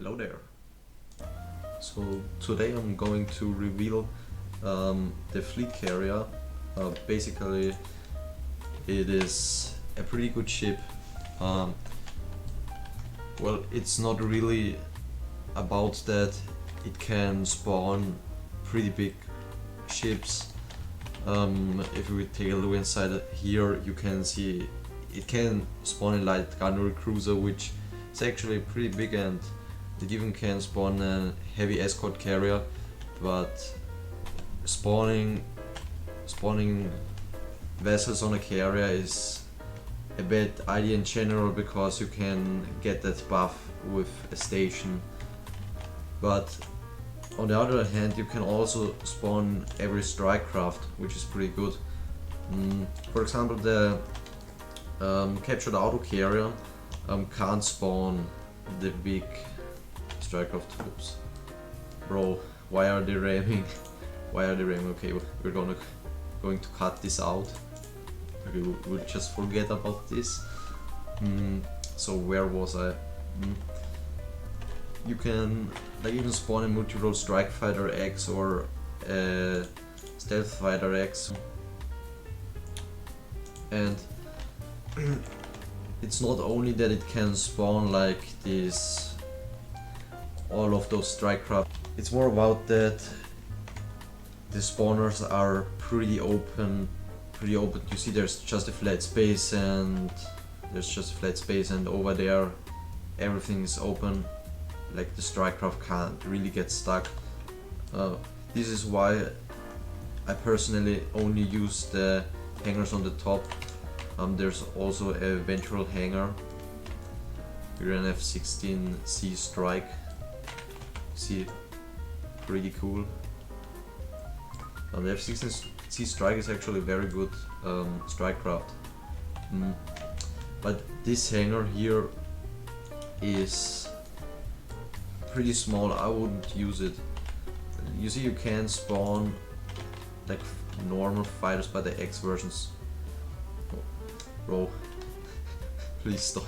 Hello there. So today I'm going to reveal the fleet carrier. Basically it is a pretty good ship. Well, it's not really about that. It can spawn pretty big ships. If we take a look inside here, you can see it can spawn a light gunnery cruiser, which is actually pretty big, and it even can spawn a heavy escort carrier. But spawning vessels on a carrier is a bad idea in general, because you can get that buff with a station. But on the other hand, you can also spawn every strike craft, which is pretty good. For example, the captured auto carrier can't spawn the big strike craft. Oops. Bro, why are they ramming? Why are they ramming? Okay, we're going to cut this out. Okay, we'll just forget about this. So where was I? You can even spawn a multi-role Strike Fighter X or a Stealth Fighter X, and it's not only that it can spawn like this, all of those strike craft. It's more about that the spawners are pretty open. You see, there's just a flat space, and over there everything is open. Like, the strike craft can't really get stuck. This is why I personally only use the hangars on the top. There's also a ventral hangar. Here an F-16C strike. See, pretty cool. The F-16C strike is actually a very good strike craft. But this hangar here is pretty small. I wouldn't use it. You see, you can spawn like normal fighters, but the X versions, bro, please stop.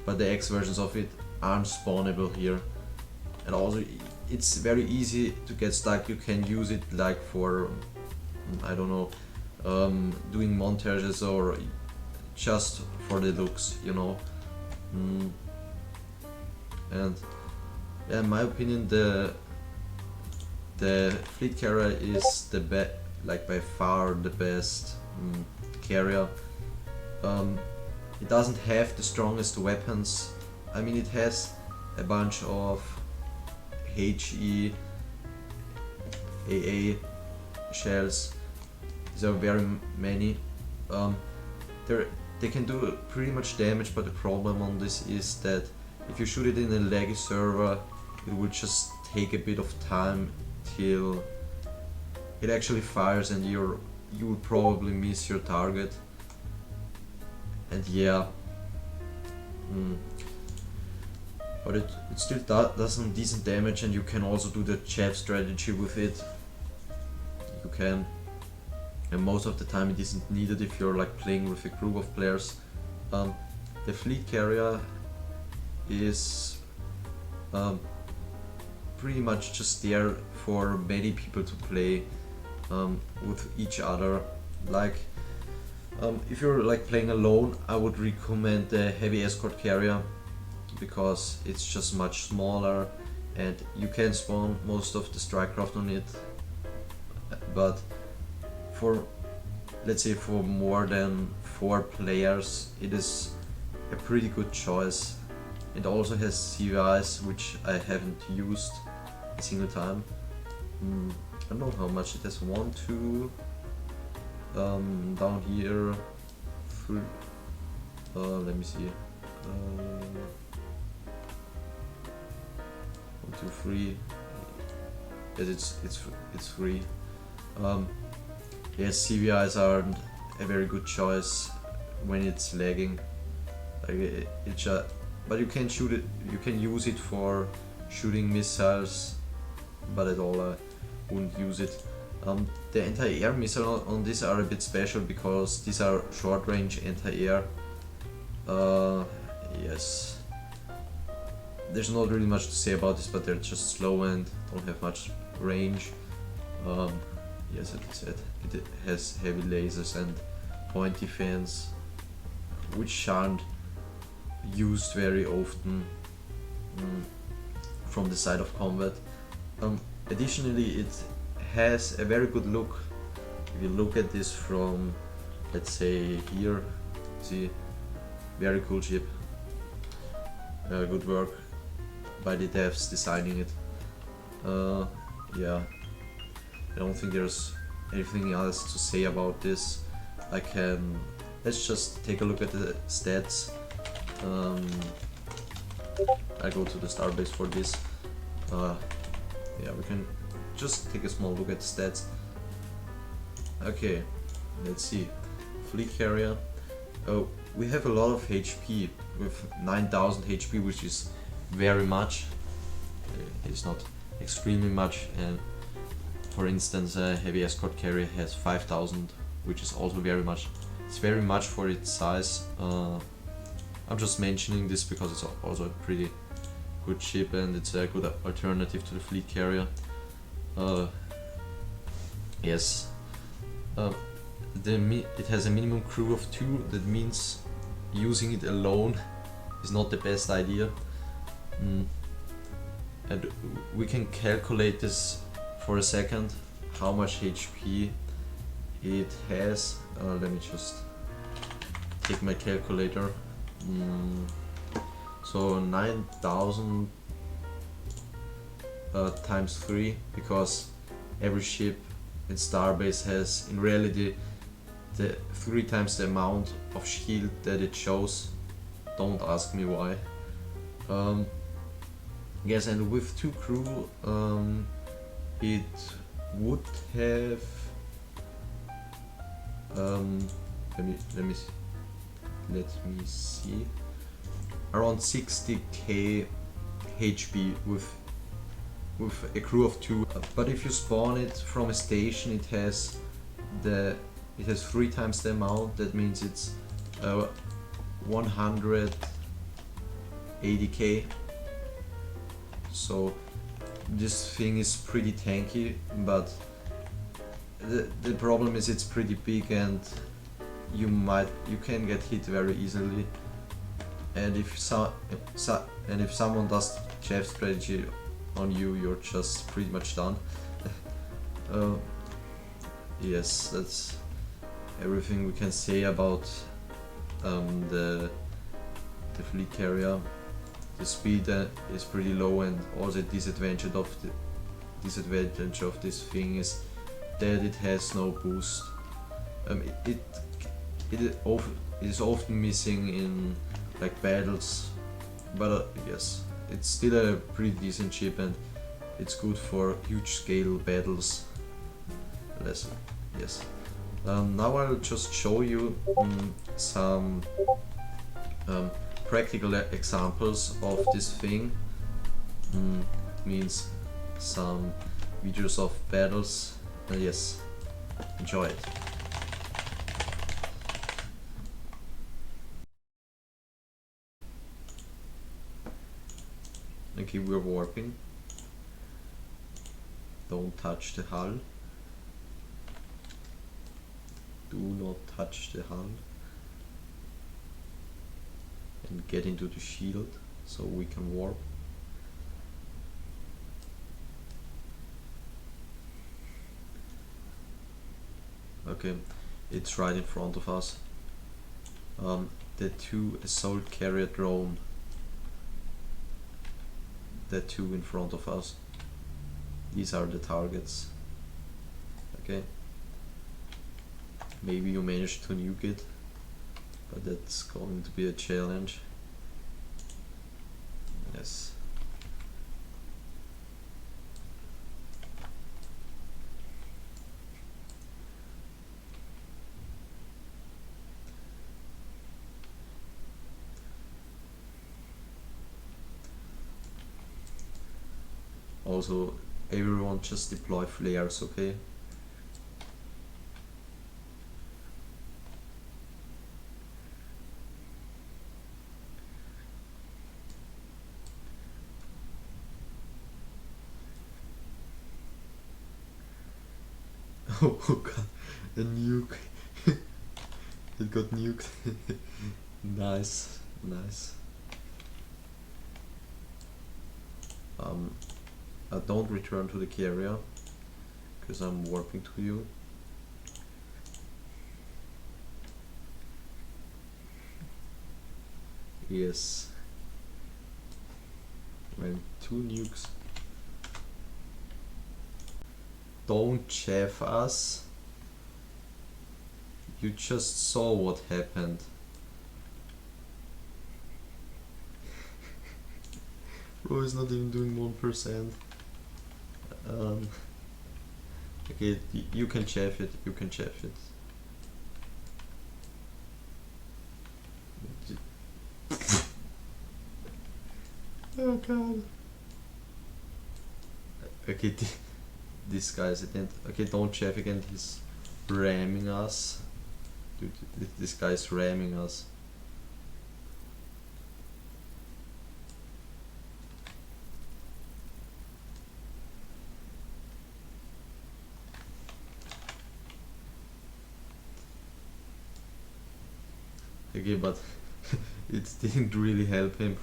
But the X versions of it aren't spawnable here, and also it's very easy to get stuck. You can use it like for, I don't know, doing montages or just for the looks, you know. And yeah, in my opinion, the fleet carrier is the best, like by far the best carrier. It doesn't have the strongest weapons. I mean, it has a bunch of HE, AA shells. These are very many. They can do pretty much damage, but the problem on this is that if you shoot it in a laggy server, it will just take a bit of time till it actually fires, and you will probably miss your target. And yeah, but it still does some decent damage, and you can also do the chaff strategy with it. You can, and most of the time it isn't needed if you're like playing with a group of players. The fleet carrier is pretty much just there for many people to play with each other. Like, if you're like playing alone, I would recommend the heavy escort carrier, because it's just much smaller and you can spawn most of the strike craft on it. But for, let's say, for more than 4 players, it is a pretty good choice. It also has CVIs, which I haven't used a single time. I don't know how much it has. 1, 2, down here, 3, let me see, 1, 2, 3. Yes, it's free. Yes, CVIs aren't a very good choice when it's lagging. Like, but you can shoot it. You can use it for shooting missiles, but at all I wouldn't use it. The anti-air missiles on this are a bit special, because these are short-range anti-air. Yes, there's not really much to say about this, but they're just slow and don't have much range. Yes, as I said, it has heavy lasers and pointy fans, which aren't used very often from the side of combat. Additionally, it has a very good look. If you look at this from, let's say, here, see, very cool ship. Good work by the devs designing it. Yeah, I don't think there's anything else to say about this. Let's just take a look at the stats. I go to the starbase for this. Yeah, we can just take a small look at the stats. Okay, let's see. Fleet carrier. Oh, we have a lot of HP with 9000 HP, which is very much. It's not extremely much, and for instance, a heavy escort carrier has 5000, which is also very much. It's very much for its size. I'm just mentioning this because it's also a pretty good ship and it's a good alternative to the fleet carrier. Yes. It has a minimum crew of 2, that means using it alone is not the best idea. And we can calculate this for a second, how much HP it has. Let me just take my calculator. So 9000 times 3, because every ship in Starbase has in reality the 3 times the amount of shield that it shows. Don't ask me why. Yes, and with 2 crew it would have let me see, around 60k HP with a crew of 2. But if you spawn it from a station, it has 3 times the amount. That means it's 180k. So this thing is pretty tanky, but the problem is it's pretty big and you can get hit very easily. And if someone does chaff strategy on you, you're just pretty much done. Yes, that's everything we can say about the fleet carrier. The speed is pretty low, and also the disadvantage of this thing is that it has no boost. It is often missing in like battles, but yes, it's still a pretty decent ship and it's good for huge scale battles. Yes. Now I'll just show you some practical examples of this thing. Means some videos of battles. Yes, enjoy it. Okay, we're warping. Don't touch the hull. Do not touch the hull. And get into the shield so we can warp. Okay, it's right in front of us. The 2 assault carrier drone. The 2 in front of us. These are the targets. Okay. Maybe you managed to nuke it, but that's going to be a challenge. Yes. Also, everyone just deploy flares, okay? Oh god, a nuke. It got nuked. Nice, nice. Don't return to the carrier, because I'm warping to you. Yes. Man, 2 nukes. Don't chaff us. You just saw what happened. Bro is not even doing 1%. Okay, you can chaff it, you can chaff it. Oh god. Okay, this guy's again. Okay, don't chaff again, he's ramming us. Dude, this guy's ramming us. Okay, but it didn't really help him.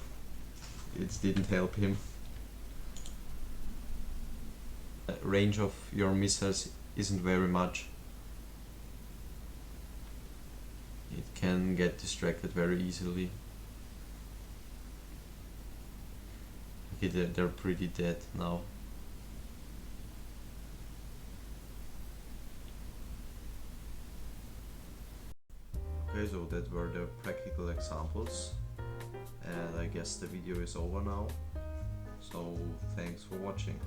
It didn't help him. Range of your missiles isn't very much. It can get distracted very easily. Okay, they're pretty dead now. Okay, so that were the practical examples, and I guess the video is over now. So thanks for watching.